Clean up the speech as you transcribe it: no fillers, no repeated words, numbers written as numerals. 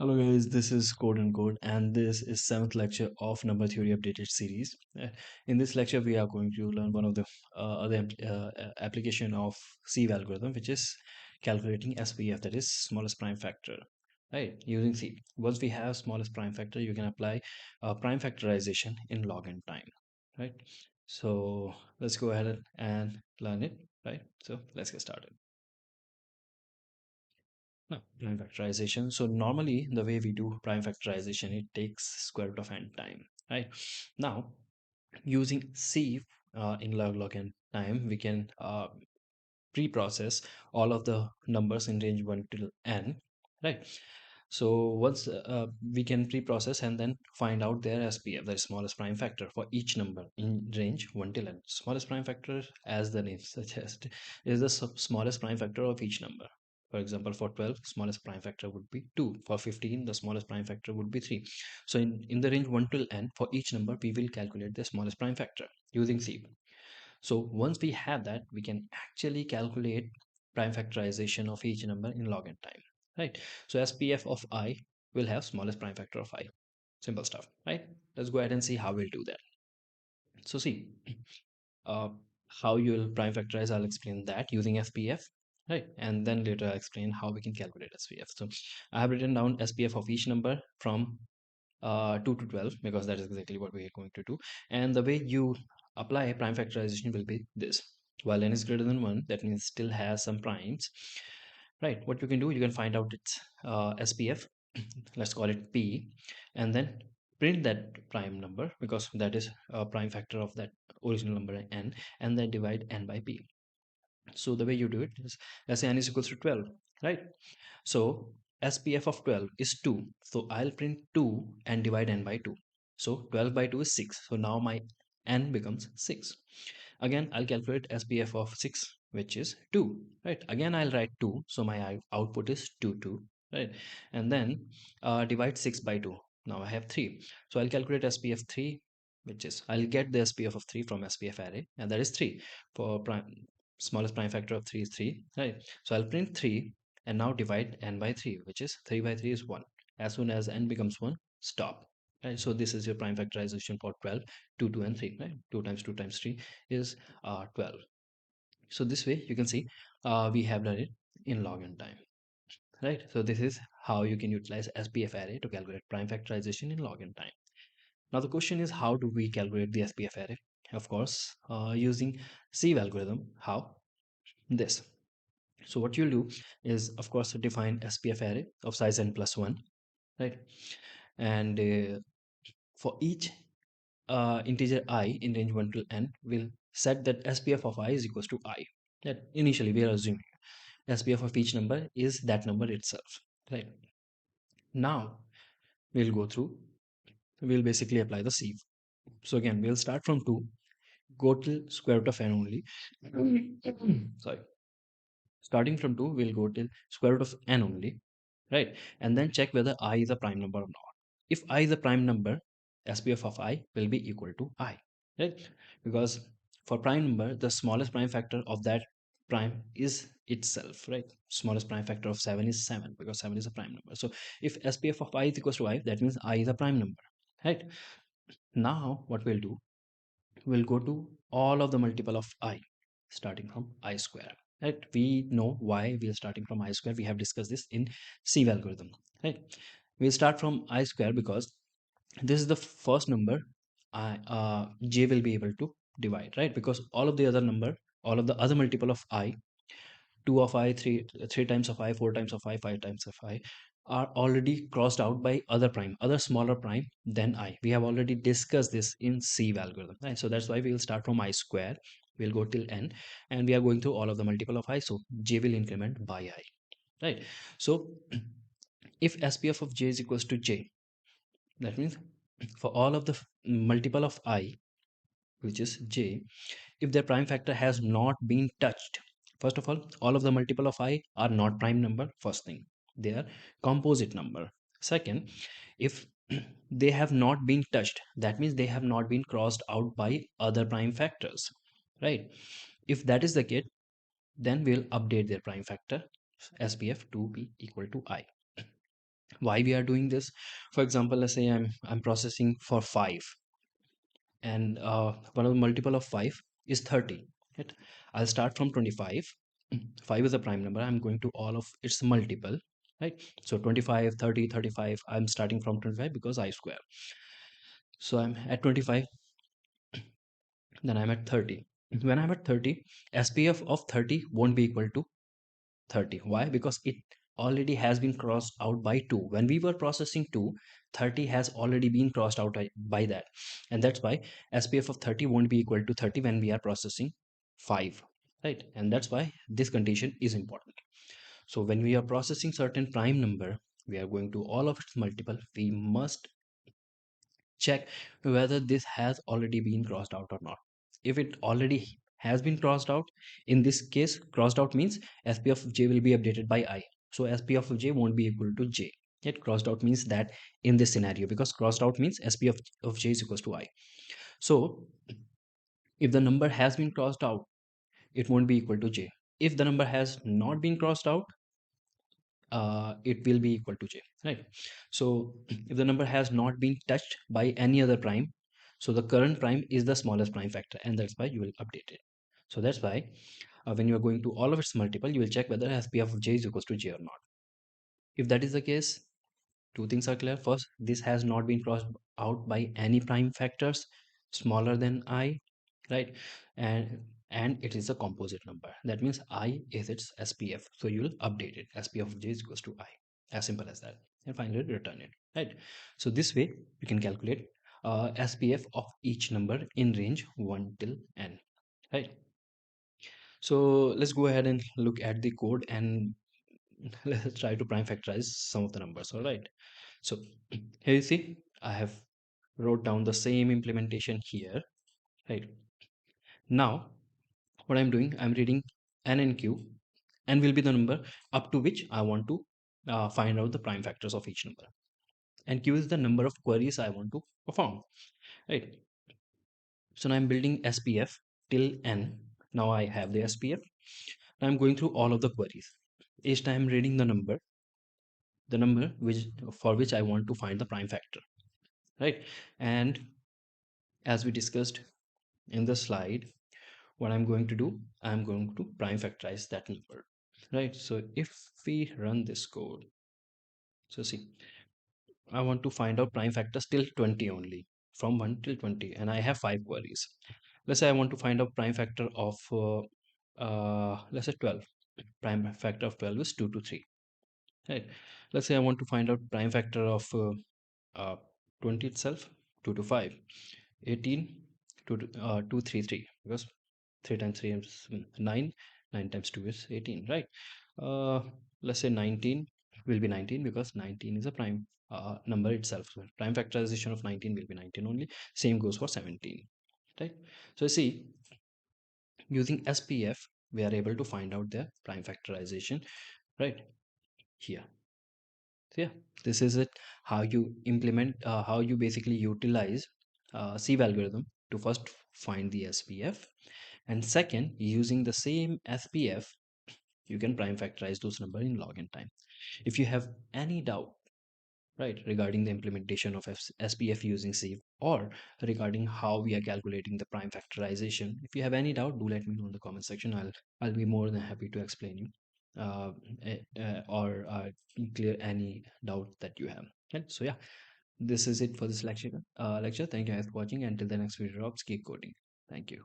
Hello guys, this is CodeNCode and this is seventh lecture of number theory updated series. In this lecture, we are going to learn one of the application of Sieve algorithm, which is calculating SPF, that is smallest prime factor, right? Using Sieve. Once we have smallest prime factor, you can apply prime factorization in log n time, right? So let's go ahead and learn it, right? So let's get started. No, prime factorization. So normally the way we do prime factorization, it takes square root of n time, right? Now using Sieve in log n time, we can pre-process all of the numbers in range 1 till n, right? So once we can pre-process and then find out their SPF, the smallest prime factor for each number in range 1 till n. Smallest prime factor, as the name suggests, is the smallest prime factor of each number. For example, for 12, smallest prime factor would be 2. For 15, the smallest prime factor would be 3. So in the range 1 till n, for each number, we will calculate the smallest prime factor using Sieve. So once we have that, we can actually calculate prime factorization of each number in log n time, right? So SPF of I will have smallest prime factor of I. Simple stuff, right? Let's go ahead and see how we'll do that. So see, uh, how you will prime factorize, I'll explain that using SPF, right? And then later I'll explain how we can calculate SPF. So I have written down SPF of each number from 2 to 12 because that is exactly what we are going to do. And the way you apply prime factorization will be this. While n is greater than 1, that means still has some primes, right? What you can do, you can find out its SPF, let's call it P, and then print that prime number because that is a prime factor of that original number n, and then divide n by P. So the way you do it is, let's say n is equals to 12, right? So SPF of 12 is 2. So I'll print 2 and divide n by 2. So 12 by 2 is 6. So now my n becomes 6. Again, I'll calculate SPF of 6, which is 2, right? Again, I'll write 2. So my output is 2, 2, right? And then divide 6 by 2. Now I have 3. So I'll calculate SPF 3, which is, I'll get the SPF of 3 from SPF array, and that is 3. For smallest prime factor of 3 is 3, right? So I'll print 3 and now divide n by 3, which is 3 by 3 is 1. As soon as n becomes 1, stop, right? So this is your prime factorization for 12, 2, 2 and 3, right? 2 times 2 times 3 is 12. So this way you can see we have done it in log n time, right? So this is how you can utilize SPF array to calculate prime factorization in log n time. Now the question is, how do we calculate the SPF array? Of course, using Sieve algorithm. How? This. So what you'll do is, of course, define SPF array of size n plus 1, right? And for each integer I in range 1 to n, we'll set that SPF of I is equals to I. That initially we are assuming SPF of each number is that number itself, right? Now we'll go through, we'll basically apply the sieve. So again, we'll start from 2, go till square root of n only. Sorry. Starting from 2, we'll go till square root of n only, right? And then check whether I is a prime number or not. If I is a prime number, SPF of I will be equal to I, right? Because for prime number, the smallest prime factor of that prime is itself, right? Smallest prime factor of 7 is 7 because 7 is a prime number. So if SPF of I is equals to I, that means I is a prime number, right? Now what we'll do, we'll go to all of the multiple of I starting from I square, right? We know why we are starting from I square. We have discussed this in Sieve algorithm, right? We'll start from I square because this is the first number j will be able to divide, right? Because all of the other number, all of the other multiple of I, 2 of I, 3 times of I, 4 times of I, 5 times of I, are already crossed out by other prime, other smaller prime than I. We have already discussed this in Sieve algorithm, right? So that's why we will start from I square, we'll go till n, and we are going through all of the multiple of I, so j will increment by I, right? So if SPF of j is equals to j, that means for all of the multiple of I, which is j, if their prime factor has not been touched, first of all of the multiple of I are not prime number, first thing, they are composite number. Second, if they have not been touched, that means they have not been crossed out by other prime factors, right? If that is the case, then we'll update their prime factor SPF to be equal to I. Why we are doing this? For example, let's say I'm processing for 5, and one of the multiple of 5 is 30, right? I'll start from 25. 5 is a prime number. I'm going to all of its multiple, right? So 25, 30, 35. I'm starting from 25 because I square. So I'm at 25, then I'm at 30. When I'm at 30, SPF of 30 won't be equal to 30. Why? Because it already has been crossed out by 2. When we were processing 2, 30 has already been crossed out by that. And that's why SPF of 30 won't be equal to 30 when we are processing 5. Right? And that's why this condition is important. So when we are processing certain prime number, we are going to all of its multiple. We must check whether this has already been crossed out or not. If it already has been crossed out, in this case, crossed out means SPF of j will be updated by I. So SPF of j won't be equal to j. Yet crossed out means that in this scenario, because crossed out means SPF of j is equals to I. So if the number has been crossed out, it won't be equal to j. If the number has not been crossed out, it will be equal to j, right? So if the number has not been touched by any other prime, so the current prime is the smallest prime factor, and that's why you will update it. So that's why when you are going to all of its multiple, you will check whether SPF of j is equals to j or not. If that is the case, two things are clear. First, this has not been crossed out by any prime factors smaller than I, right? And it is a composite number. That means I is its SPF. So you will update it. SPF of j is equals to I. As simple as that. And finally return it, right? So this way you can calculate SPF of each number in range 1 till n, right? So let's go ahead and look at the code, and let's try to prime factorize some of the numbers. All right. So here you see I have wrote down the same implementation here, right? Now what I'm doing, I'm reading n and q. N will be the number up to which I want to find out the prime factors of each number, and q is the number of queries I want to perform, right? So now I'm building SPF till n. Now I have the SPF. Now I'm going through all of the queries. Each time reading the number which for which I want to find the prime factor, right? And as we discussed in the slide, what I'm going to do, I'm going to prime factorize that number, right? So if we run this code, so see, I want to find out prime factors till 20 only, from 1 till 20, and I have 5 queries. Let's say I want to find out prime factor of let's say 12. Prime factor of 12 is 2 to 3, right? Let's say I want to find out prime factor of uh, 20 itself, 2 to 5. 18, 2 to 233, because 3 times 3 is 9. 9 times 2 is 18, right? uh, let's say 19 will be 19, because 19 is a prime number itself. So prime factorization of 19 will be 19 only. Same goes for 17, right? So see, using SPF we are able to find out the prime factorization, right here. So yeah, this is it, how you implement how you basically utilize Sieve algorithm to first find the SPF, and second, using the same SPF, you can prime factorize those number in log n time. If you have any doubt, right, regarding the implementation of SPF using Sieve, or regarding how we are calculating the prime factorization, if you have any doubt, do let me know in the comment section. I'll be more than happy to explain you or clear any doubt that you have. Right? So yeah, this is it for this lecture. Thank you guys for watching. Until the next video drops, keep coding. Thank you.